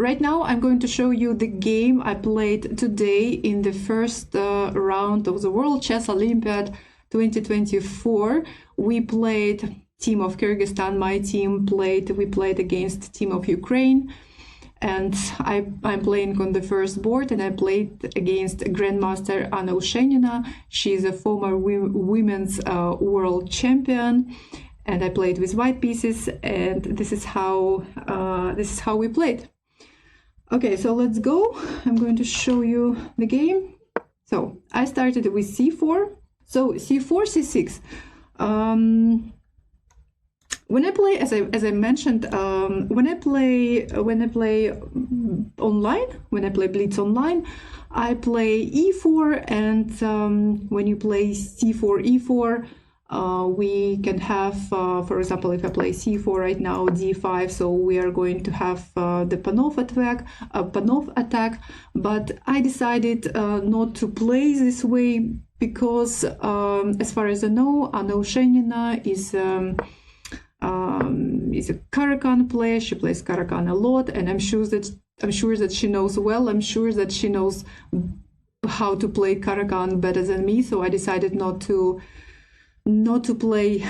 Right now I'm going to show you the game I played today in the first round of the World Chess Olympiad 2024. We played team of Kyrgyzstan, my team we played against team of Ukraine, and I'm playing on the first board, and I played against Grandmaster Anna Ushenina. She's a former women's world champion, and I played with white pieces, and this is how we played. Okay, so let's go. I'm going to show you the game. So I started with c4. So c4, c6. When I play, as I mentioned, when I play online, when I play Blitz online, I play e4, and when you play c4, e4, we can have, for example, if I play c4 right now, d5, so we are going to have the Panov attack, but I decided not to play this way because, as far as I know, Anna Ushenina is a Caro-Kann player. She plays Caro-Kann a lot, and I'm sure that she knows well. I'm sure that she knows how to play Caro-Kann better than me. So I decided not to play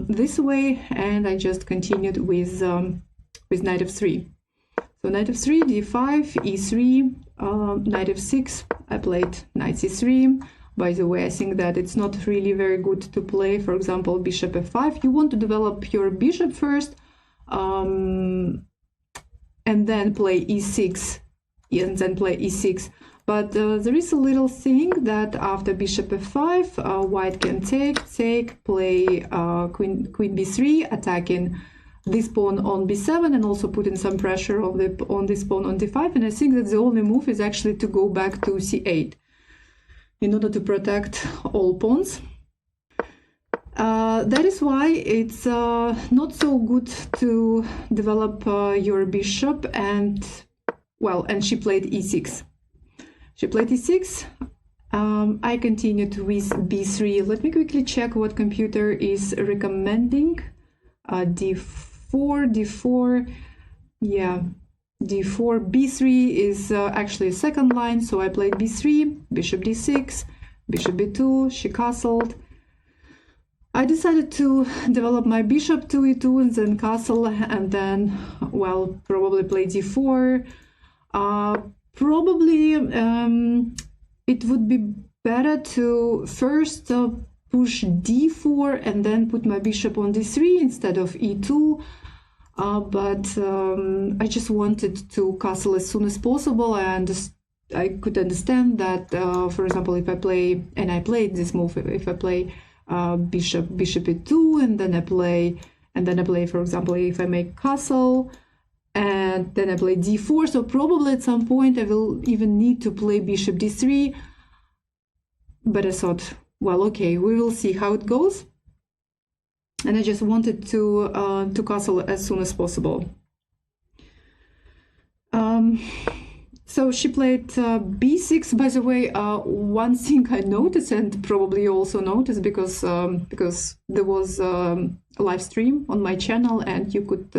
this way, and I just continued with knight f3. So knight f3, d5, e3, knight f6. I played knight c3. By the way, I think that it's not really very good to play, for example, bishop f5. You want to develop your bishop first, and then play e6, and then play e6. But there is a little thing that after bishop f5, white can take, play queen b3, attacking this pawn on b7, and also putting some pressure on this pawn on d5. And I think that the only move is actually to go back to c8 in order to protect all pawns. That is why it's not so good to develop your bishop, and she played e6. She played e6. I continued with b3. Let me quickly check what computer is recommending. d4, yeah, d4, b3 is actually a second line, so I played b3, bishop d6, bishop b2, she castled. I decided to develop my bishop to e2 and then castle, and then, well, probably play d4. Probably it would be better to first push d4 and then put my bishop on d3 instead of e2. But I just wanted to castle as soon as possible, and I could understand that, for example, if I play, and I played this move, if I play bishop e2, and then I play, for example, if I make castle, and then I play d4, so probably at some point I will even need to play bishop d3. But I thought, well, okay, we will see how it goes. And I just wanted to castle as soon as possible. So she played b6. By the way, one thing I noticed, and probably you also noticed, because there was a live stream on my channel, and you could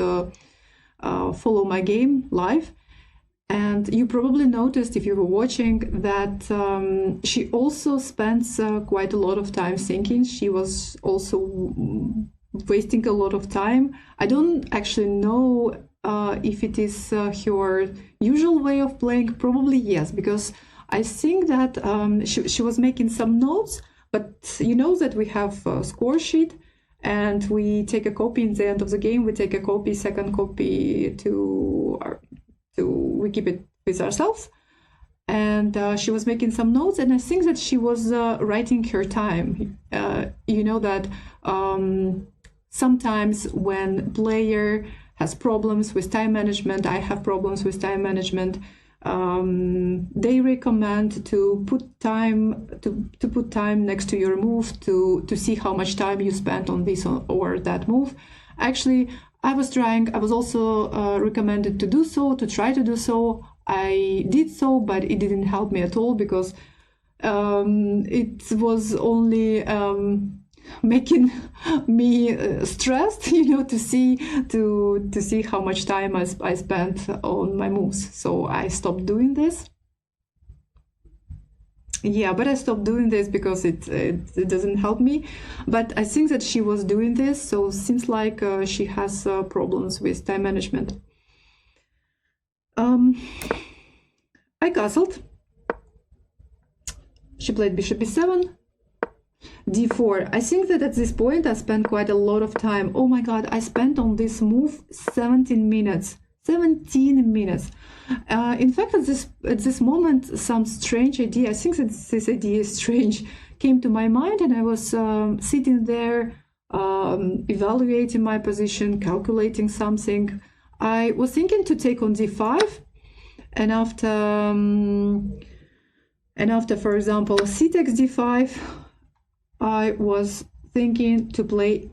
follow my game live. And you probably noticed, if you were watching, that she also spends quite a lot of time thinking. She was also wasting a lot of time. I don't actually know if it is her usual way of playing. Probably yes, because I think that she was making some notes, but you know that we have a score sheet, and we take a copy in the end of the game. We take a copy, second copy we keep it with ourselves. And she was making some notes, and I think that she was writing her time. You know that sometimes when player has problems with time management, I have problems with time management, they recommend to put time next to your move to see how much time you spent on this or that move. Actually, I was also recommended to do so, to try to do so. I did so, but it didn't help me at all, because it was only making me stressed, you know, to see how much time I spent on my moves. So I stopped doing this. Yeah, but I stopped doing this because it doesn't help me. But I think that she was doing this, so seems like she has problems with time management. I castled. She played bishop b7, d4. I think that at this point I spent quite a lot of time. Oh my god, I spent on this move 17 minutes. 17 minutes. In fact, at this moment, some strange idea, I think that this idea is strange, came to my mind, and I was sitting there evaluating my position, calculating something. I was thinking to take on d5, and after, for example, c takes d5, I was thinking to play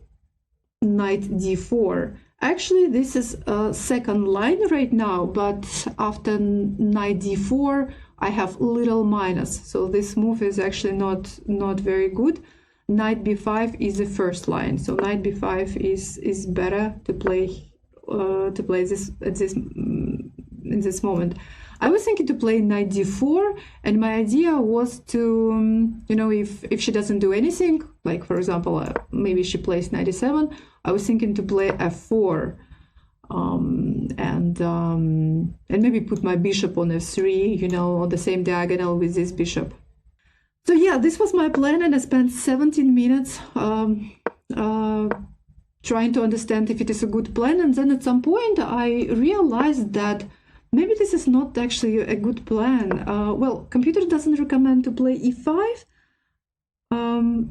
knight d4. Actually, this is a second line right now, but after knight d4, I have little minus. So this move is actually not very good. Knight b5 is the first line. So knight b5 is better to play this in this moment. I was thinking to play knight d4, and my idea was to, you know, if she doesn't do anything, like for example, maybe she plays knight e7, I was thinking to play f4, and maybe put my bishop on f3, you know, on the same diagonal with this bishop. So yeah, this was my plan, and I spent 17 minutes trying to understand if it is a good plan, and then at some point I realized that maybe this is not actually a good plan. Well, computer doesn't recommend to play e5,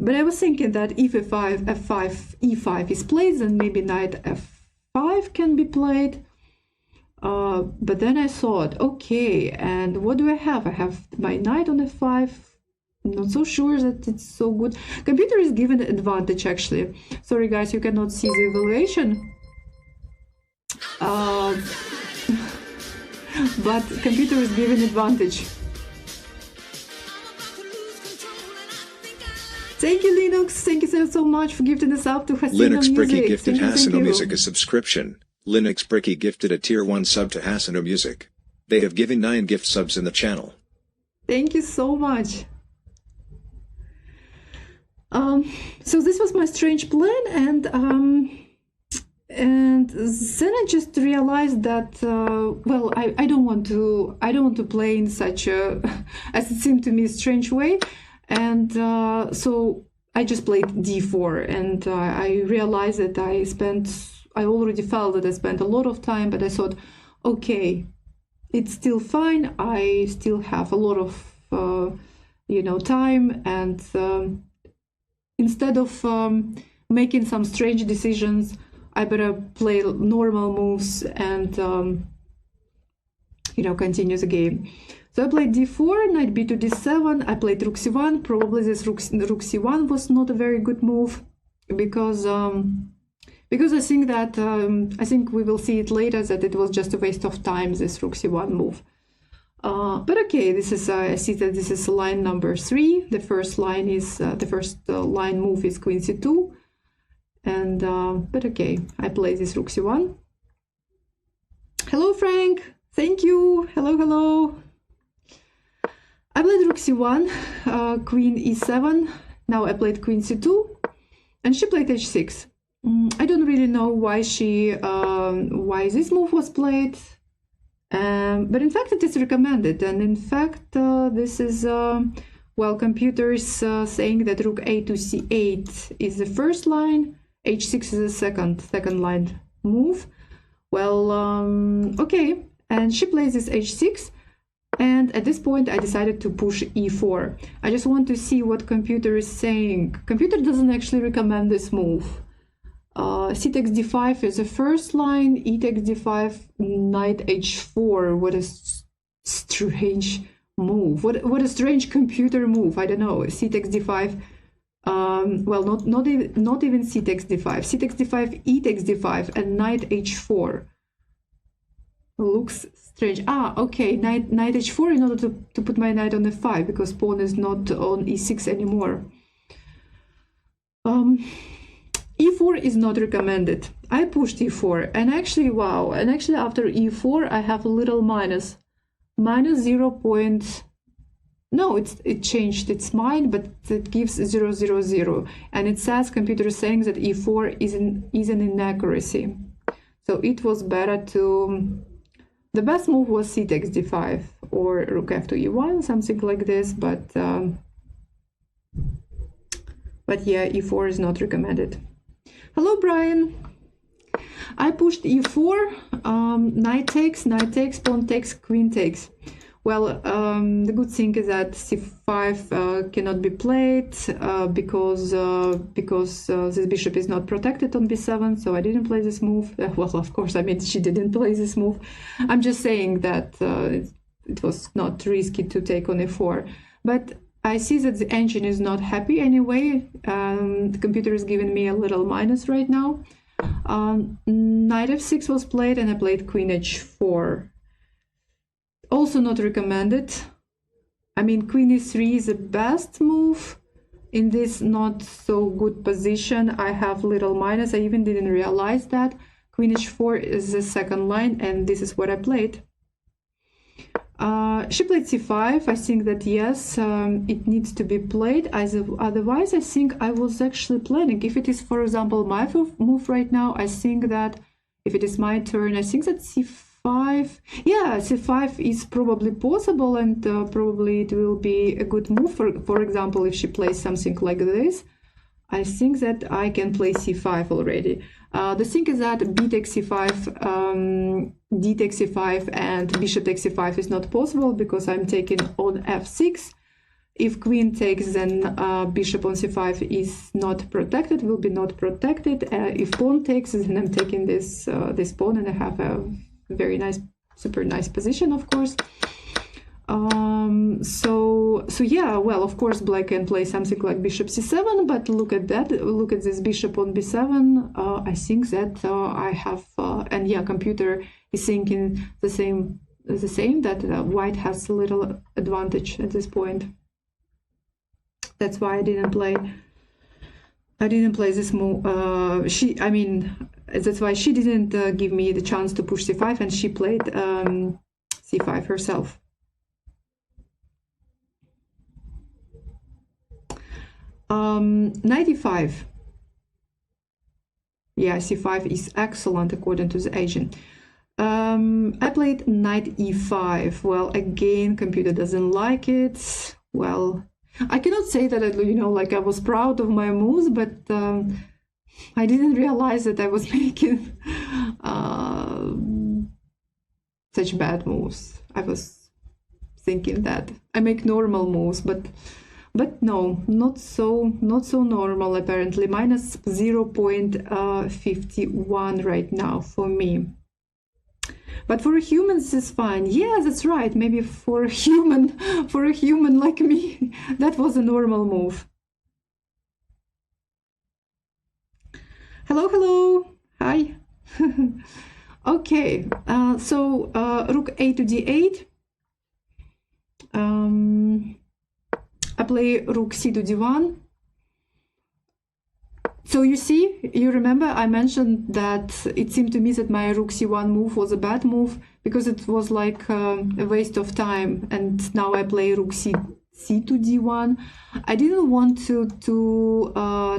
but I was thinking that if e5 is played, then maybe knight f5 can be played. But then I thought, okay, and what do I have? I have my knight on f5. Not so sure that it's so good. Computer is given advantage, actually. Sorry guys, you cannot see the evaluation. But computer is given advantage. Thank you, Linux. Thank you so much for gifting us up to Hasina Linux Bricky Music. gifted Thank Hasino you. Music a subscription. Linux Bricky gifted a tier 1 sub to Hasino Music. They have given 9 gift subs in the channel. Thank you so much. So this was my strange plan, and then I just realized that well, I don't want to play in such a as it seemed to me strange way, and so I just played d4, and I realized that I already felt that I spent a lot of time, but I thought, okay, it's still fine. I still have a lot of you know, time, and instead of making some strange decisions, I better play normal moves and you know, continue the game. So I played d4, knight b to d7. I played rook c1. Probably this rook c1 was not a very good move, because I think that I think we will see it later that it was just a waste of time, this rook c1 move. But okay, this is I see that this is line number 3. The first line is the first line move is queen c2, and but okay, I play this rook c1. Hello Frank, thank you. Hello. I played rook c1, queen e7. Now I played queen c2, and she played h6. I don't really know why why this move was played. But in fact it is recommended, and in fact this is well, computer is saying that rook a to c8 is the first line, h6 is the second line move. Well, okay, and she plays this h6, and at this point I decided to push e4. I just want to see what computer is saying. Computer doesn't actually recommend this move. C takes d5 is the first line, e takes d5, knight h4. What a strange move. What a strange computer move. I don't know. C takes d5. Well, not even c takes d5. C takes d5, e takes d5, and knight h4. Looks strange. Ah, okay. Knight h4 in order to put my knight on f5, because pawn is not on e6 anymore. e4 is not recommended. I pushed e4, and actually, wow, and actually after e4 I have a little minus 0. No, it changed its mind, but it gives 0, 0, 0, and it says computer saying that e4 is an inaccuracy. So it was better to. The best move was c takes d5 or rook f2 e1, something like this, but yeah, e4 is not recommended. Hello, Brian. I pushed e4, knight takes, pawn takes, queen takes. Well, the good thing is that c5 cannot be played because this bishop is not protected on b7, so I didn't play this move. Well, of course, I mean, she didn't play this move. I'm just saying that it was not risky to take on e4. But I see that the engine is not happy anyway. The computer is giving me a little minus right now. Knight f6 was played, and I played queen h4. Also not recommended. I mean, queen e3 is the best move in this not so good position. I have little minus. I even didn't realize that. Queen h4 is the second line, and this is what I played. She played c5. I think that yes, it needs to be played. Otherwise, I think I was actually planning. If it is, for example, my move right now, I think that if it is my turn, I think that c5. Yeah, c5 is probably possible, and probably it will be a good move. For example, if she plays something like this, I think that I can play c5 already. The thing is that b takes c5, d takes c5, and bishop takes c5 is not possible because I'm taking on f6. If queen takes, then bishop on c5 is not protected, will be not protected. If pawn takes, then I'm taking this pawn, and I have a very nice, super nice position, of course. So yeah, well, of course, black can play something like bishop c7, but look at that, look at this bishop on b7. I think that I have, and yeah, computer is thinking the same that white has a little advantage at this point. That's why I didn't play this move. That's why she didn't give me the chance to push c5, and she played c5 herself. Knight e5. Yeah, c5 is excellent according to the agent. I played knight e5. Well, again, computer doesn't like it. Well, I cannot say that like I was proud of my moves, but I didn't realize that I was making such bad moves. I was thinking that I make normal moves, but no, not so normal apparently. Minus 0.51 right now for me. But for humans it's fine. Yeah, that's right. Maybe for a human like me, that was a normal move. Hello, hi. Okay, so rook a to d8. I play rook c to d1. So you remember I mentioned that it seemed to me that my rook c1 move was a bad move because it was like a waste of time, and now I play rook c to d1. I didn't want to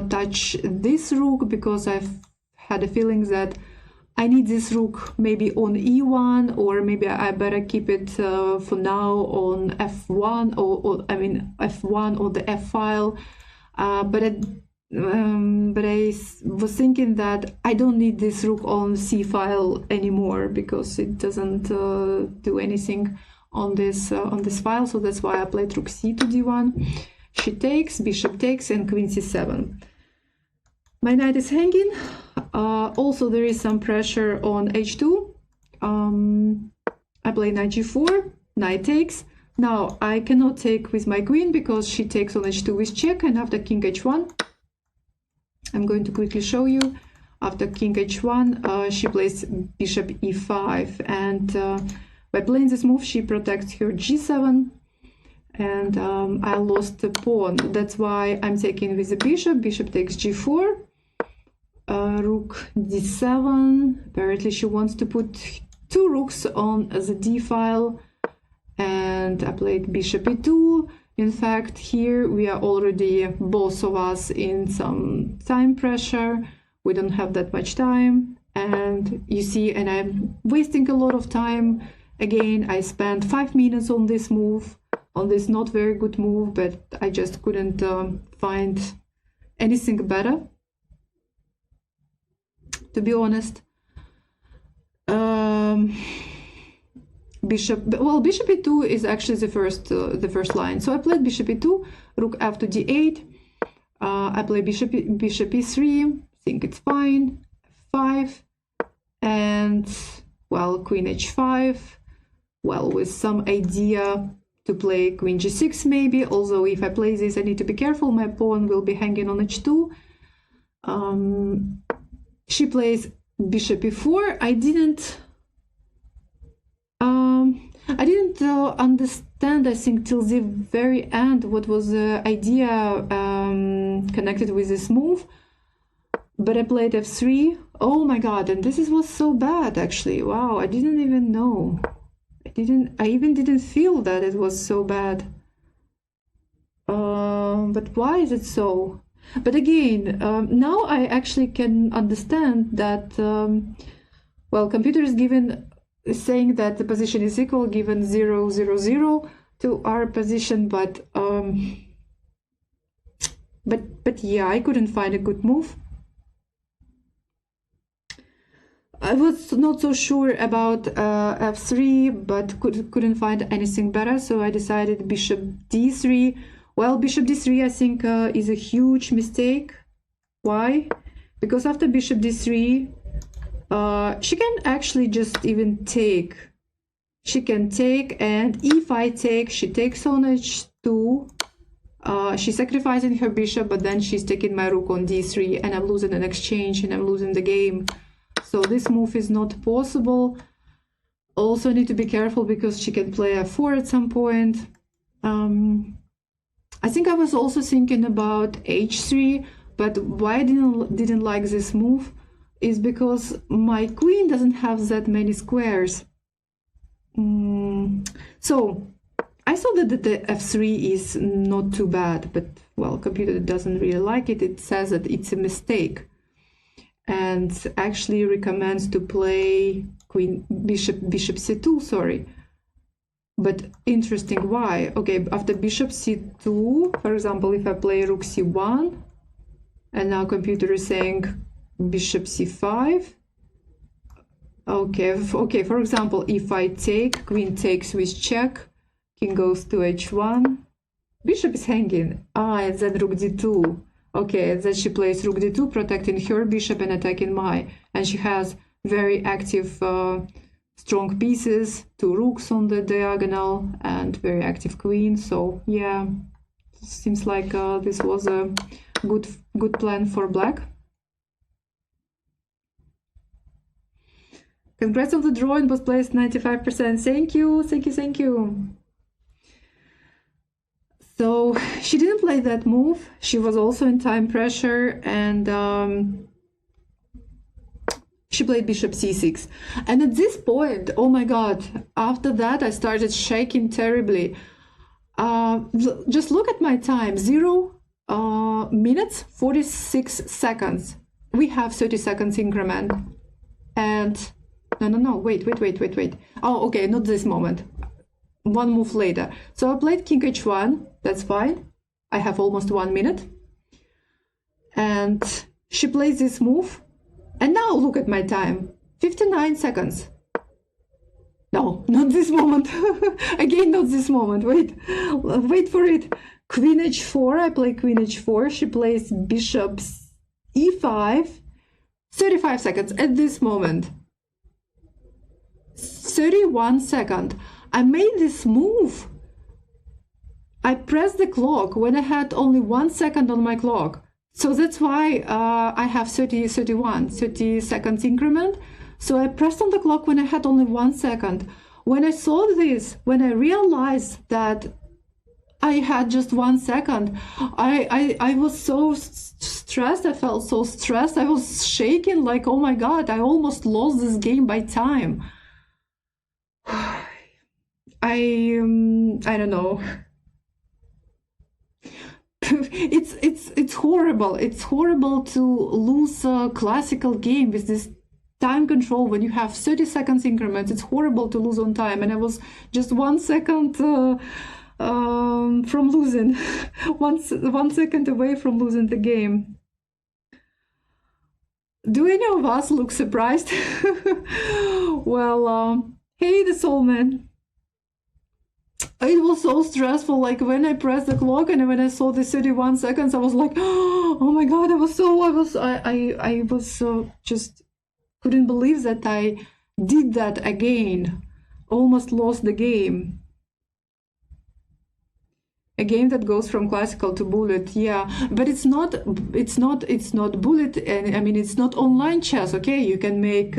touch this rook because I've had a feeling that I need this rook maybe on e1, or maybe I better keep it for now on f1, or I mean f1 or the f file. But I was thinking that I don't need this rook on c file anymore because it doesn't do anything on this file. So that's why I played rook c to d1. She takes, bishop takes, and queen c7. My knight is hanging. Also, there is some pressure on h2. I play knight g4, knight takes. Now I cannot take with my queen because she takes on h2 with check, and after king h1, I'm going to quickly show you. After king h1, she plays bishop e5, and by playing this move, she protects her g7. and I lost the pawn. That's why I'm taking with the bishop. Bishop takes g4, rook d7. Apparently she wants to put two rooks on the d file, and I played bishop e2. In fact, here we are already, both of us, in some time pressure. We don't have that much time, and you see, and I'm wasting a lot of time. Again, I spent 5 minutes on this move, on this not very good move, but I just couldn't find anything better, to be honest. Bishop e2 is actually the first line. So I played bishop e2, rook f to d8. I play bishop e3. Think it's fine. F5, and well, queen h5. Well, with some idea to play queen g6 maybe. Although if I play this, I need to be careful. My pawn will be hanging on h2. She plays bishop e4. I didn't understand, I think, till the very end what was the idea connected with this move. But I played f3. Oh my god, and this was so bad, actually. Wow, I didn't even know. I even didn't feel that it was so bad. But why is it so? But again, now I actually can understand that, well, computer is saying that the position is equal given 0, 0, 0 to our position, but yeah, I couldn't find a good move. I was not so sure about f3, but couldn't find anything better, so I decided bishop d3. Well, bishop d3 I think is a huge mistake. Why? Because after bishop d3, she can actually just even take. She can take, and if I take, she takes on h2. She's sacrificing her bishop, but then she's taking my rook on d3, and I'm losing an exchange, and I'm losing the game. So this move is not possible. Also need to be careful because she can play f4 at some point. I think I was also thinking about h3, but why I didn't like this move is because my queen doesn't have that many squares. So I saw that the f3 is not too bad, but well, computer doesn't really like it. It says that it's a mistake, and actually recommends to play bishop c2, sorry. But interesting, why? Okay, after bishop c2, for example, if I play rook c1, and now computer is saying bishop c5. Okay, for example, if I take, queen takes with check, king goes to h1, bishop is hanging, and then rook d2. Okay, then she plays rook d2, protecting her bishop and attacking my, and she has very active strong pieces, two rooks on the diagonal, and very active queen. So yeah, seems like this was a good plan for black. Congrats on the drawing, was placed 95%. Thank you, thank you, thank you. So she didn't play that move. She was also in time pressure, and she played bishop c6. And at this point, oh my god, after that I started shaking terribly. Just look at my time, 0 minutes 46 seconds. We have 30 seconds increment. And no, wait. Oh, okay, not this moment. One move later. So I played king h1, that's fine. I have almost 1 minute. And she plays this move. And now look at my time, 59 seconds. No, not this moment. Again, not this moment. Wait for it. Queen h4, I play queen h4. She plays bishop e5. 35 seconds at this moment. 31 seconds. I made this move. I pressed the clock when I had only 1 second on my clock. So that's why I have 30 seconds increment. So I pressed on the clock when I had only 1 second. When I saw this, when I realized that I had just 1 second. I was so stressed. I felt so stressed. I was shaking like, oh my God, I almost lost this game by time. I don't know. It's horrible. It's horrible to lose a classical game with this time control when you have 30 seconds increments. It's horrible to lose on time, and I was just 1 second from losing, 1 second away from losing the game. Do any of us look surprised? Well, hey, the soul man. It was so stressful. Like when I pressed the clock and when I saw the 31 seconds, I was like, oh my God, I was just couldn't believe that I did that again. Almost lost the game. A game that goes from classical to bullet, yeah, but it's not bullet, and I mean it's not online chess. Okay, you can make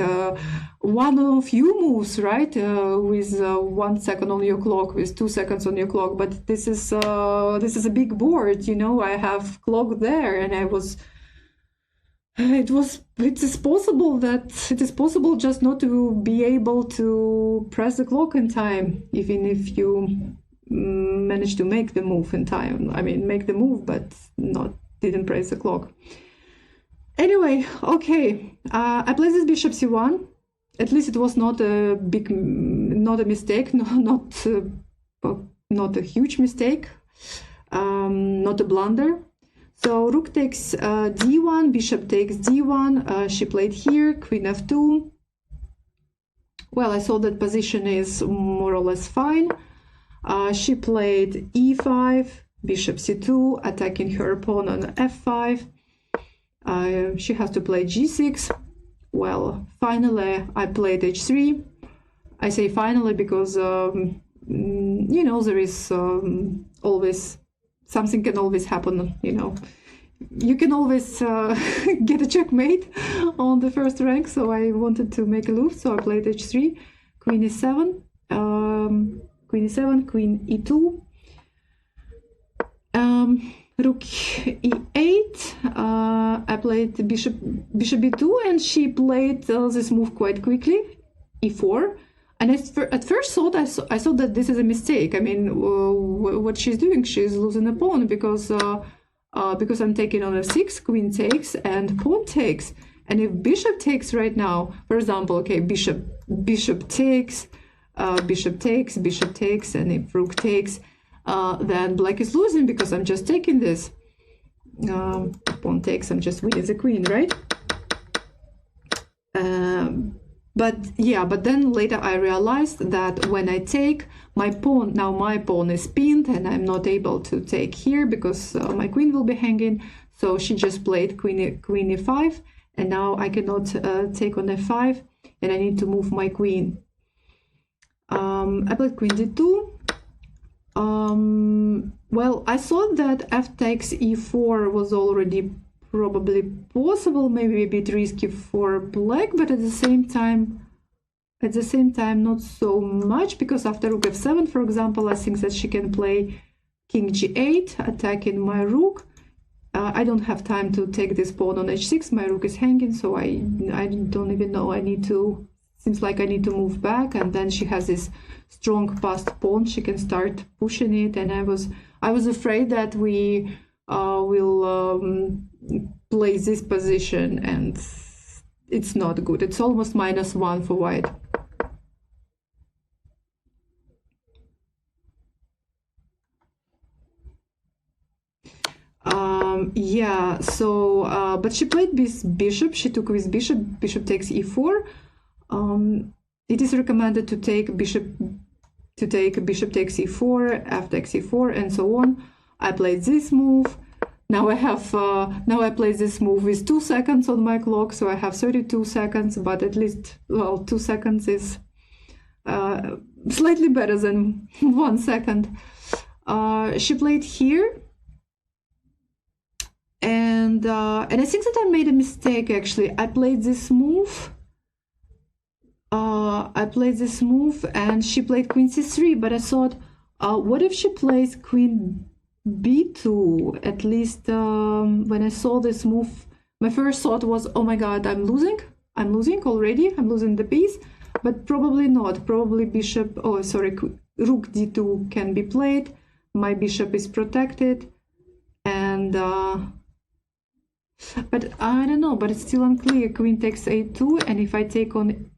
one or few moves, right, with 1 second on your clock, with 2 seconds on your clock. But this is a big board, you know. I have clock there, and it is possible just not to be able to press the clock in time, even if you managed to make the move in time. I mean, make the move, but didn't press the clock. Anyway, okay, I played this bishop c1. At least it was not a mistake, not a huge mistake, not a blunder. So rook takes d1, bishop takes d1. She played here, queen f2. Well, I saw that position is more or less fine. She played e5, bishop c2, attacking her opponent on f5. She has to play g6. Well, finally, I played h3. I say finally because, you know, there is always, something can always happen, you know. You can always get a checkmate on the first rank, so I wanted to make a move, so I played h3, queen e7. Queen e7, queen e2, rook e8. I played bishop b2, and she played this move quite quickly, e4. And at first I thought that this is a mistake. I mean, what she's doing, she's losing a pawn because I'm taking on f6, queen takes, and pawn takes. And if bishop takes right now, for example, okay, bishop takes. Bishop takes, and if rook takes, then black is losing because I'm just taking this. Pawn takes, I'm just winning the queen, right? But then later I realized that when I take my pawn is pinned, and I'm not able to take here because my queen will be hanging. So she just played queen e5, and now I cannot take on f5, and I need to move my queen. I played queen d2. Well, I thought that f takes e4 was already probably possible, maybe a bit risky for black, but at the same time not so much, because after rook f7, for example, I think that she can play king g8, attacking my rook. I don't have time to take this pawn on h6. My rook is hanging, so I don't even know. Seems like I need to move back, and then she has this strong passed pawn. She can start pushing it, and I was afraid that we will play this position, and it's not good. It's almost -1 for white. Yeah. So, but she played this bishop. She took with bishop. Bishop takes e4. It is recommended to take bishop takes e4, f takes e4, and so on. I played this move. Now I play this move with 2 seconds on my clock, so I have 32 seconds. But at least, well, 2 seconds is slightly better than 1 second. She played here. And I think that I made a mistake, actually. I played this move. And she played queen c3, but I thought, What if she plays queen b2? At least when I saw this move, my first thought was, oh my god, I'm losing already, I'm losing the piece. But probably not. Probably bishop, oh sorry, rook d2 can be played. My bishop is protected, and but I don't know, but it's still unclear. Queen takes a2, and if I take on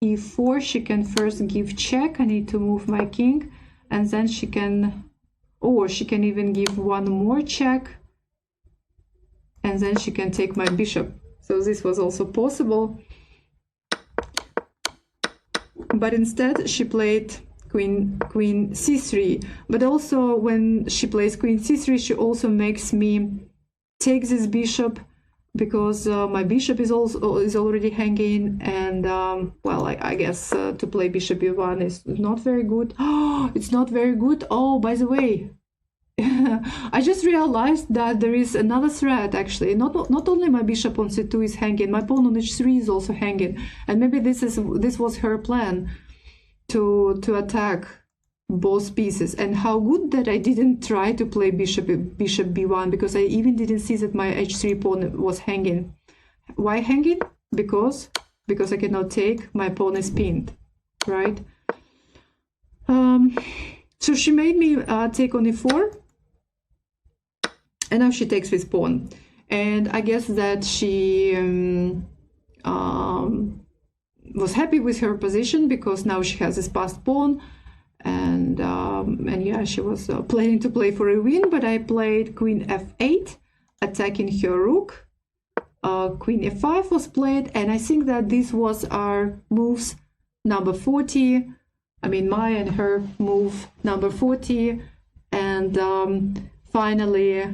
e4, she can first give check. I need to move my king, and then she can, or she can even give one more check, and then she can take my bishop. So this was also possible. But instead she played queen c3. But also when she plays queen c3, she also makes me take this bishop, because my bishop is already hanging, and well, I guess to play bishop e1 is not very good. Oh, it's not very good. Oh, by the way, I just realized that there is another threat actually. Not only my bishop on c2 is hanging, my pawn on h3 is also hanging, and maybe this was her plan to attack both pieces. And how good that I didn't try to play bishop b1, because I even didn't see that my h3 pawn was hanging. Why hanging? Because I cannot take, my pawn is pinned, right? So she made me take on e4, and now she takes with pawn. And I guess that she was happy with her position, because now she has this passed pawn, and yeah, she was planning to play for a win. But I played queen f8, attacking her rook. Queen f5 was played, and I think that this was our moves number 40. I mean, my and her move number 40, and finally,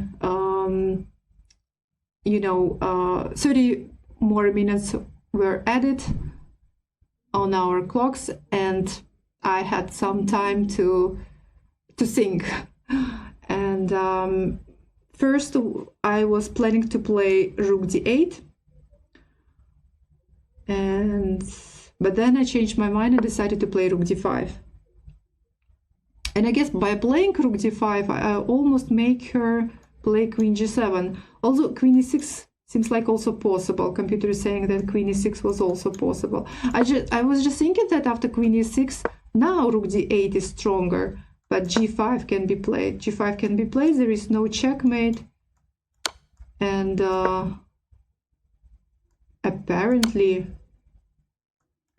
30 more minutes were added on our clocks, and I had some time to think. And first, I was planning to play rook d8, but then I changed my mind and decided to play rook d5. And I guess by playing rook d5, I almost make her play queen g7. Although queen e6 seems like also possible. Computer is saying that queen e6 was also possible. I was just thinking that after queen e6, now rook d8 is stronger, but g5 can be played. G5 can be played. There is no checkmate, and apparently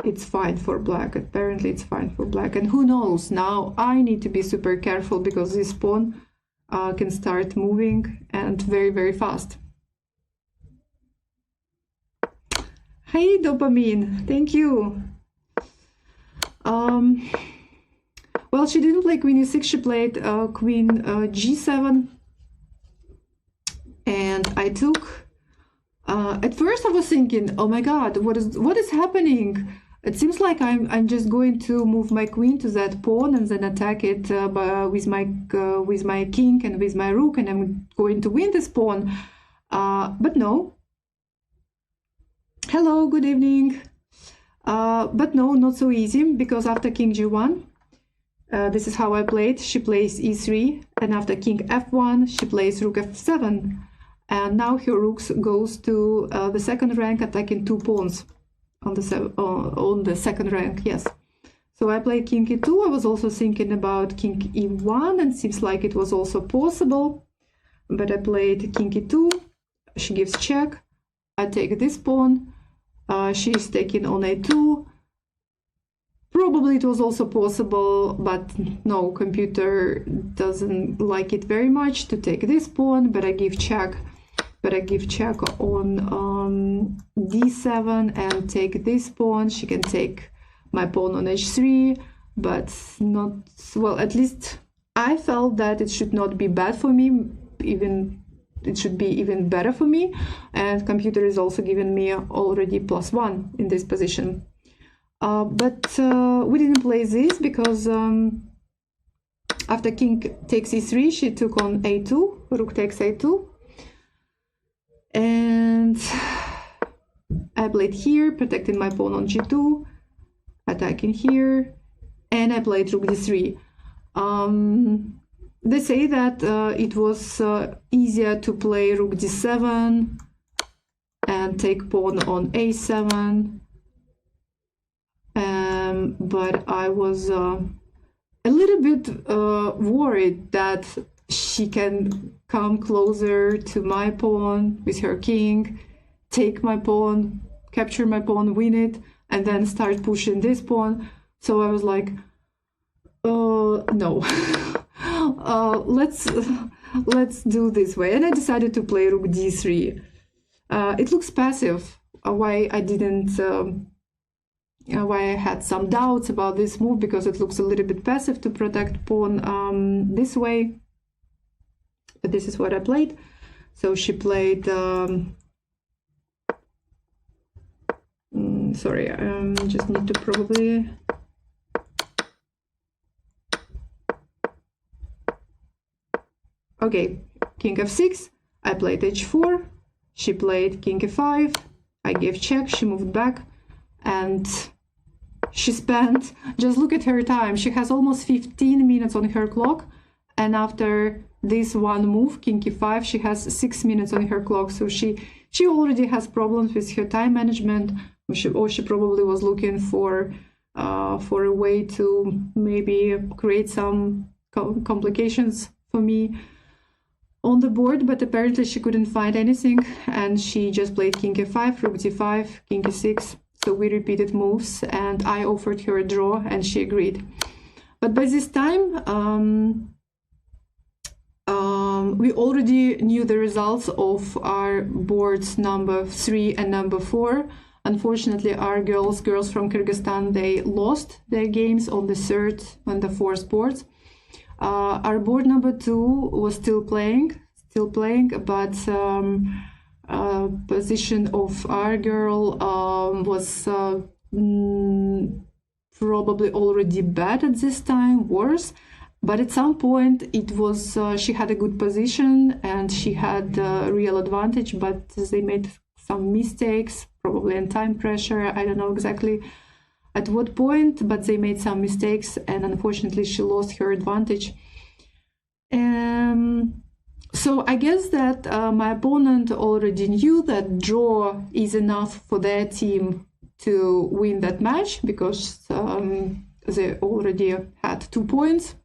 it's fine for black. And who knows, now I need to be super careful, because this pawn can start moving, and very, very fast. Hey, dopamine, thank you. Well, she didn't play queen e6, she played queen g7, and I took. At first I was thinking, oh my god, what is happening? It seems like I'm just going to move my queen to that pawn and then attack it with my king and with my rook, and I'm going to win this pawn. But no. Hello, good evening. But no, not so easy, because after king g1, this is how I played. She plays e3, and after king f1, she plays rook f7, and now her rook goes to the second rank, attacking two pawns on the second rank. Yes. So I played king e2. I was also thinking about king e1, and seems like it was also possible, but I played king e2. She gives check. I take this pawn. She's taking on a2. Probably it was also possible, but no, computer doesn't like it very much to take this pawn, but I give check. On d7 and take this pawn. She can take my pawn on h3, but not, well, at least I felt that it should not be bad for me, even it should be even better for me, and computer is also giving me already +1 in this position. But we didn't play this, because after king takes e3, she took on a2, rook takes a2, and I played here, protecting my pawn on g2, attacking here, and I played rook d3. They say that it was easier to play rook d7 and take pawn on a7. But I was a little bit worried that she can come closer to my pawn with her king, take my pawn, capture my pawn, win it, and then start pushing this pawn. So I was like, no. Let's do this way. And I decided to play rook d3. It looks passive. Why I had some doubts about this move, because it looks a little bit passive to protect pawn this way. But this is what I played. So she played. Sorry, just need to probably. Okay, king f6. I played h4. She played king e5. I gave check. She moved back, and she spent, just look at her time, she has almost 15 minutes on her clock, and after this one move, king e5, she has 6 minutes on her clock. So she already has problems with her time management, or she probably was looking for a way to maybe create some complications for me on the board, but apparently she couldn't find anything, and she just played king e5, rook d5, king e6. So we repeated moves, and I offered her a draw, and she agreed. But by this time, we already knew the results of our boards number 3 and number 4. Unfortunately, our girls from Kyrgyzstan, they lost their games on the 3rd and the 4th boards. Our board number 2 was still playing, but position of our girl was probably already bad at this time, worse. But at some point it was she had a good position and she had a real advantage, but they made some mistakes, probably in time pressure. I don't know exactly at what point, but they made some mistakes, and unfortunately she lost her advantage. So I guess that my opponent already knew that draw is enough for their team to win that match, because they already had 2 points.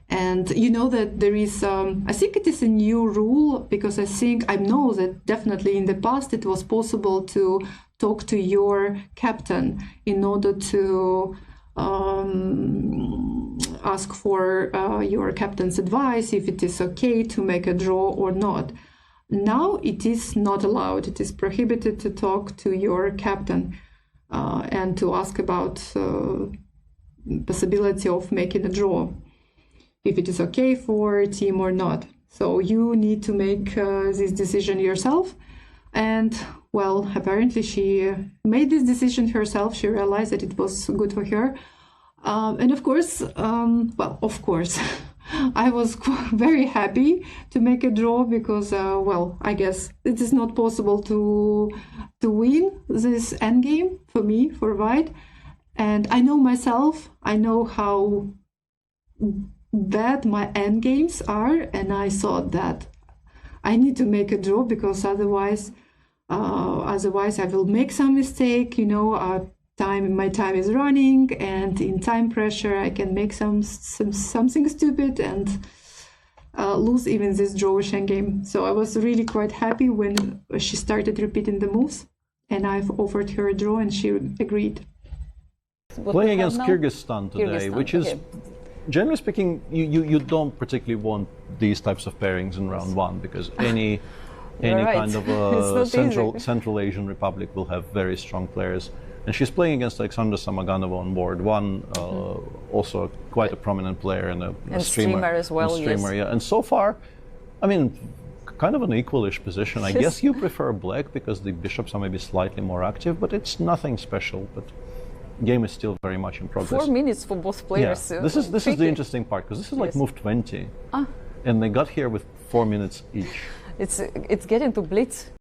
And you know that there is, I think it is a new rule, because I know that definitely in the past it was possible to talk to your captain in order to ask for your captain's advice if it is okay to make a draw or not. Now it is not allowed. It is prohibited to talk to your captain and to ask about possibility of making a draw, if it is okay for a team or not. So you need to make this decision yourself. And well, apparently she made this decision herself. She realized that it was good for her. And of course, I was very happy to make a draw, because, I guess it is not possible to win this endgame for me, for white. And I know myself, I know how bad my endgames are, and I thought that I need to make a draw, because otherwise I will make some mistake, my time is running, and in time pressure I can make something stupid and lose even this drawish endgame. So I was really quite happy when she started repeating the moves, and I've offered her a draw and she agreed. Playing against Kyrgyzstan today, which is, generally speaking, you don't particularly want these types of pairings in round 1, because any kind of Central Asian republic will have very strong players. And she's playing against Alexandra Samaganova on board 1, also quite a prominent player and a streamer as well. Yes. Yeah. And so far, I mean, kind of an equalish position. I guess you prefer black because the bishops are maybe slightly more active, but it's nothing special. But game is still very much in progress. 4 minutes for both players. Yeah. This is the interesting part, because this is like move 20, and they got here with 4 minutes each. It's getting to blitz.